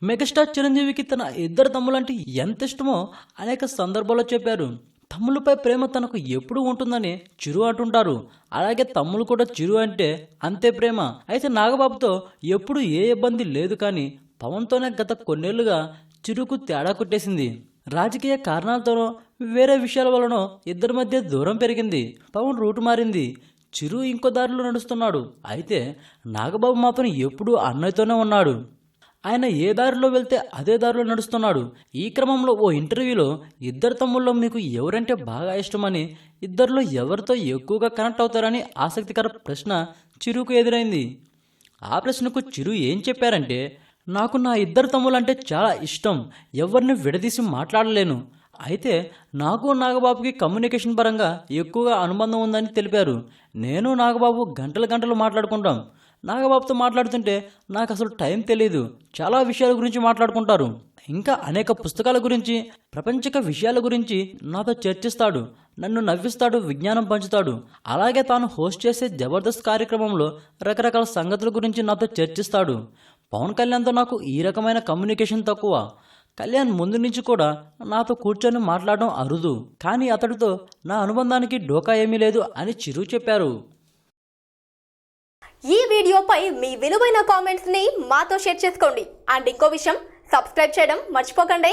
Megastar చిరంజీవికి తన ఇద్దరు తమ్ములంటే ఎంత ఇష్టమో అనేక సందర్భాల్లో చెప్పారు. తమ్ములపై ప్రేమ తనకు ఎప్పుడు ఉంటుందని చిరు అంటుంటారు. అలాగే తమ్ములు కూడా చిరు అంటే అంతే ప్రేమ. అయితే నాగబాబుతో ఎప్పుడు ఏ ఇబ్బంది లేదు, కానీ పవన్తోనే గత కొన్నేళ్లుగా చిరుకు తేడా కొట్టేసింది. రాజకీయ కారణాలతోనో వేరే విషయాల వలనో ఇద్దరి మధ్య దూరం పెరిగింది. పవన్ రూటు మారింది, చిరు ఇంకో దారిలో నడుస్తున్నాడు. అయితే నాగబాబు మాత్రం ఎప్పుడూ అన్నయ్యతోనే ఉన్నాడు. ఆయన ఏ దారిలో వెళ్తే అదే దారిలో నడుస్తున్నాడు. ఈ క్రమంలో ఓ ఇంటర్వ్యూలో ఇద్దరు తమ్ముల్లో మీకు ఎవరంటే బాగా ఇష్టమని, ఇద్దరిలో ఎవరితో ఎక్కువగా కనెక్ట్ అవుతారని ఆసక్తికర ప్రశ్న చిరుకు ఎదురైంది. ఆ ప్రశ్నకు చిరు ఏం చెప్పారంటే, నాకు నా ఇద్దరు తమ్ములంటే చాలా ఇష్టం, ఎవరిని విడదీసి మాట్లాడలేను. అయితే నాకు నాగబాబుకి కమ్యూనికేషన్ పరంగా ఎక్కువగా అనుబంధం ఉందని తెలిపారు. నేను నాగబాబు గంటలు గంటలు మాట్లాడుకుంటాం. నాగబాబుతో మాట్లాడుతుంటే నాకు అసలు టైం తెలియదు. చాలా విషయాల గురించి మాట్లాడుకుంటారు. ఇంకా అనేక పుస్తకాల గురించి, ప్రపంచక విషయాల గురించి నాతో చర్చిస్తాడు. నన్ను నవ్విస్తాడు, విజ్ఞానం పంచుతాడు. అలాగే తాను హోస్ట్ చేసే జబర్దస్త్ కార్యక్రమంలో రకరకాల సంగతుల గురించి నాతో చర్చిస్తాడు. పవన్ కళ్యాణ్తో నాకు ఈ రకమైన కమ్యూనికేషన్ తక్కువ. కళ్యాణ్ ముందు నుంచి కూడా నాతో కూర్చొని మాట్లాడడం అరుదు, కానీ అతడితో నా అనుబంధానికి డోకా ఏమీ లేదు అని చిరు చెప్పారు. ఈ వీడియోపై మీ విలువైన కామెంట్స్ ని మాతో షేర్ చేసుకోండి. అండ్ ఇంకో విషయం, సబ్స్క్రైబ్ చేయడం మర్చిపోకండి.